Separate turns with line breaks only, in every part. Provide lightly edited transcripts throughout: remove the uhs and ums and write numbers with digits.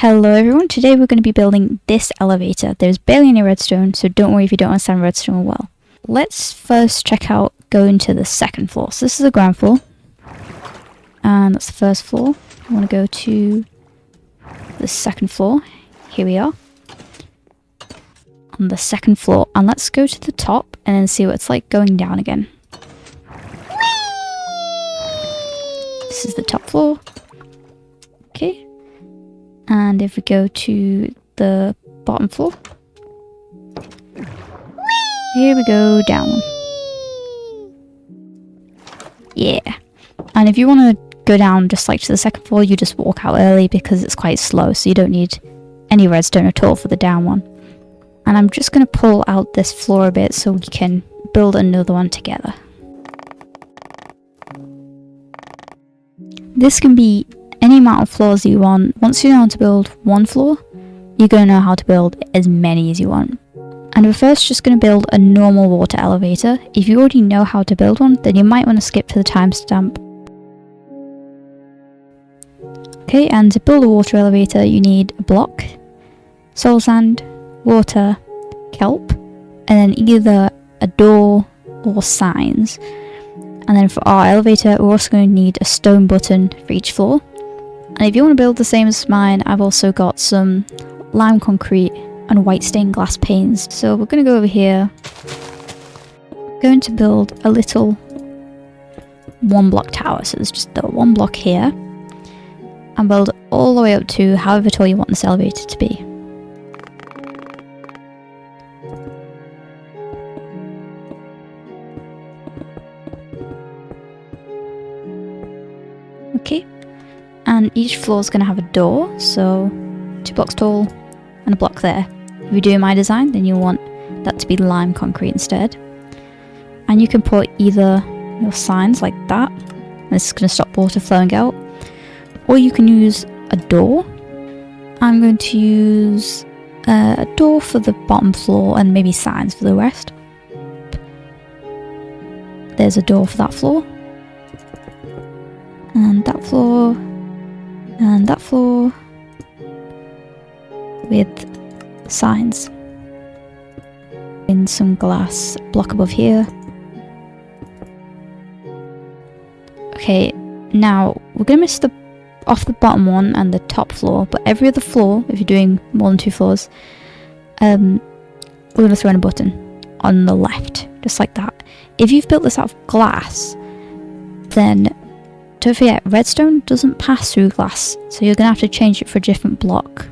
Hello everyone, today we're going to be building this elevator. There's barely any redstone, so don't worry if you don't understand redstone well. Let's first check out going to the second floor. So this is the ground floor, and that's the first floor. I want to go to the second floor. Here we are on the second floor, and let's go to the top and then see what it's like going down again. This is the top floor. Okay. And if we go to the bottom floor, here we go down. Yeah. And if you want to go down just like to the second floor, you just walk out early because it's quite slow, so you don't need any redstone at all for the down one. And I'm just going to pull out this floor a bit so we can build another one together. This can be any amount of floors you want. Once you know how to build one floor, you're going to know how to build as many as you want. And we're first just going to build a normal water elevator. If you already know how to build one, then you might want to skip to the timestamp. Okay, and to build a water elevator, you need a block, soul sand, water, kelp, and then either a door or signs. And then for our elevator, we're also going to need a stone button for each floor. And if you want to build the same as mine, I've also got some lime concrete and white stained glass panes. So we're going to go over here. We're going to build a little one block tower. So there's just the one block here. And build all the way up to however tall you want this elevator to be. Okay. And each floor is going to have a door, so 2 blocks tall and a block there. If you're doing my design, then you'll want that to be lime concrete instead. And you can put either your signs like that, and this is going to stop water flowing out, or you can use a door. I'm going to use a door for the bottom floor and maybe signs for the rest. There's a door for that floor. And that floor. And that floor with signs in some glass block above here. Okay, now we're gonna miss off the bottom one and the top floor, but every other floor, if you're doing more than 2 floors, we're gonna throw in a button on the left, just like that. If you've built this out of glass, then don't forget, redstone doesn't pass through glass, so you're going to have to change it for a different block.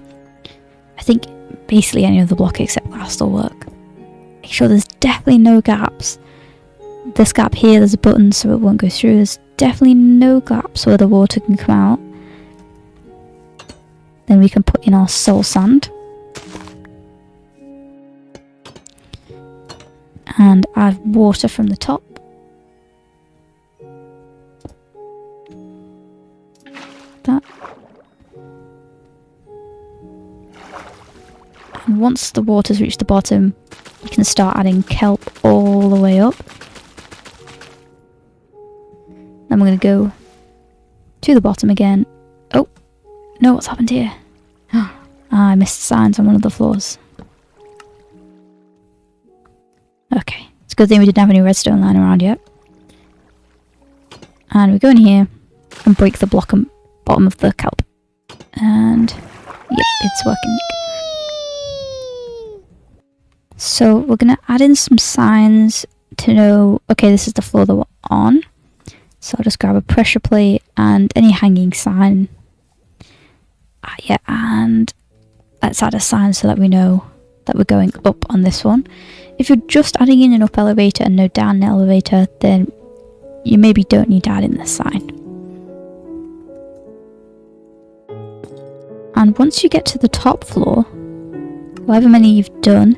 I think basically any other block except glass will work. Make sure there's definitely no gaps. This gap here, there's a button so it won't go through. There's definitely no gaps where the water can come out. Then we can put in our soul sand. And add water from the top. That. And once the water's reached the bottom, you can start adding kelp all the way up. Then we're going to go to the bottom again. Oh, no, what's happened here? I missed signs on one of the floors. Okay, it's a good thing we didn't have any redstone lying around yet. And we go in here and break the block bottom of the kelp, and yep, it's working. So we're gonna add in some signs to know, okay, this is the floor that we're on. So I'll just grab a pressure plate and any hanging sign. Yeah, and let's add a sign so that we know that we're going up on this one. If you're just adding in an up elevator and no down elevator, then you maybe don't need to add in this sign. And once you get to the top floor, however many you've done,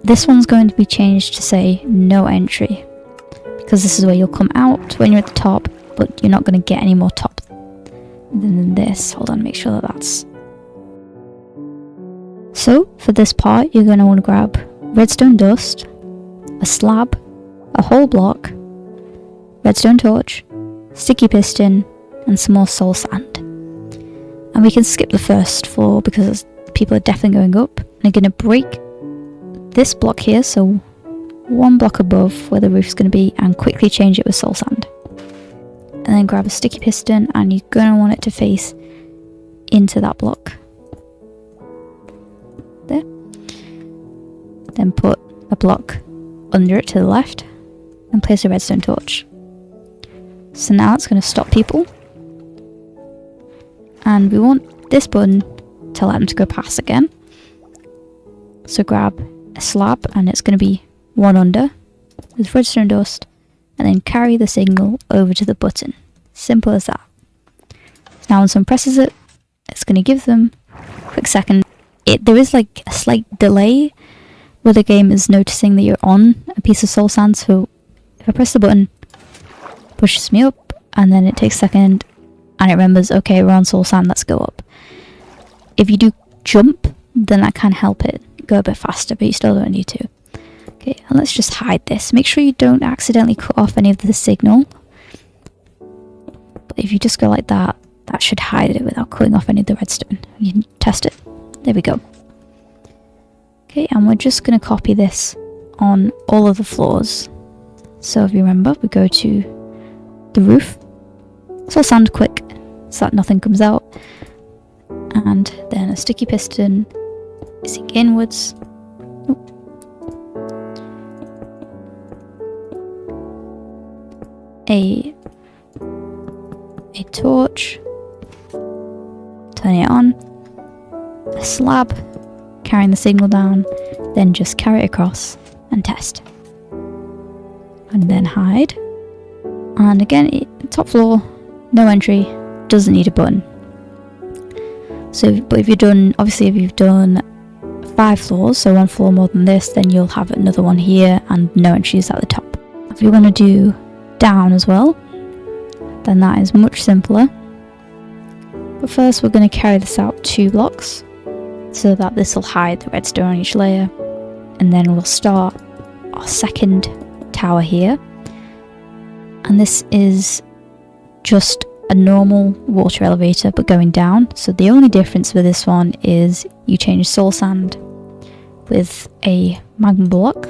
this one's going to be changed to say no entry, because this is where you'll come out when you're at the top, but you're not going to get any more top than this. Hold on, make sure that that's... So for this part, you're going to want to grab redstone dust, a slab, a whole block, redstone torch, sticky piston, and some more soul sand. And we can skip the first floor because people are definitely going up. And I'm going to break this block here, so one block above where the roof's going to be, and quickly change it with soul sand. And then grab a sticky piston, and you're going to want it to face into that block. There. Then put a block under it to the left and place a redstone torch. So now it's going to stop people. And we want this button to let them to go past again. So grab a slab, and it's going to be one under with redstone dust, and then carry the signal over to the button. Simple as that. Now when someone presses it, it's going to give them a quick second. There is like a slight delay where the game is noticing that you're on a piece of soul sand, so if I press the button, it pushes me up, and then it takes a second and it remembers, okay, we're on soul sand, let's go up. If you do jump, then that can help it go a bit faster, but you still don't need to. Okay, and let's just hide this. Make sure you don't accidentally cut off any of the signal. But if you just go like that, that should hide it without cutting off any of the redstone. You can test it. There we go. Okay, and we're just going to copy this on all of the floors. So if you remember, we go to the roof. Soul sand quick, so that nothing comes out. And then a sticky piston facing inwards. A torch, turn it on, a slab, carrying the signal down, then just carry it across and test. And then hide. And again, top floor, no entry, doesn't need a button. So, but if you've done, obviously if you've done 5 floors, so 1 floor more than this, then you'll have another one here and no entries at the top. If you want to do down as well, then that is much simpler. But first we're going to carry this out 2 blocks so that this will hide the redstone on each layer, and then we'll start our second tower here, and this is just a normal water elevator but going down. So the only difference with this one is you change soul sand with a magma block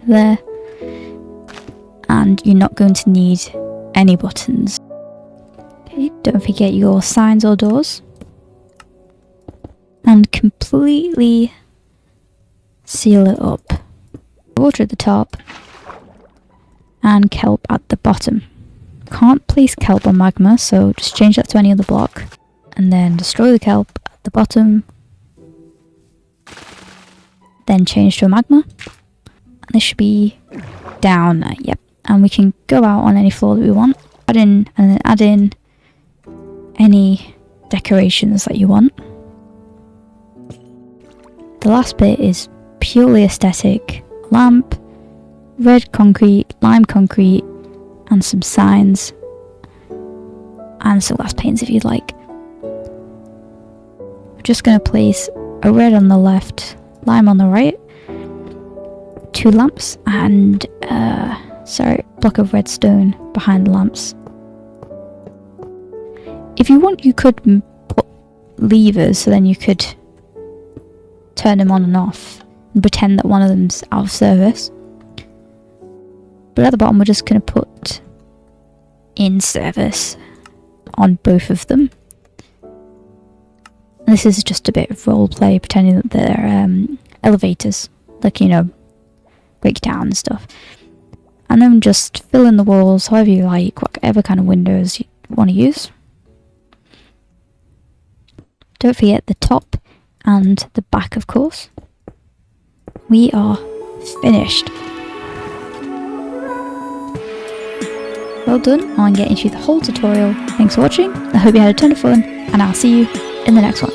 there, and you're not going to need any buttons. Okay, don't forget your signs or doors, and completely seal it up. Water at the top and kelp at the bottom. Can't place kelp on magma, so just change that to any other block, and then destroy the kelp at the bottom, then change to a magma, and this should be down, yep. And we can go out on any floor that we want, add in, and then add in any decorations that you want. The last bit is purely aesthetic. Lamp, red concrete, lime concrete, and some signs, and some glass panes if you'd like. We're just going to place a red on the left, lime on the right, 2 lamps, and block of redstone behind the lamps. If you want, you could put levers, so then you could turn them on and off and pretend that one of them's out of service. But at the bottom we're just going to put in service on both of them. And this is just a bit of role play, pretending that they're elevators, like, you know, break down and stuff. And then just fill in the walls however you like, whatever kind of windows you want to use. Don't forget the top and the back, of course. We are finished. Well done on getting through the whole tutorial. Thanks for watching. I hope you had a ton of fun, and I'll see you in the next one.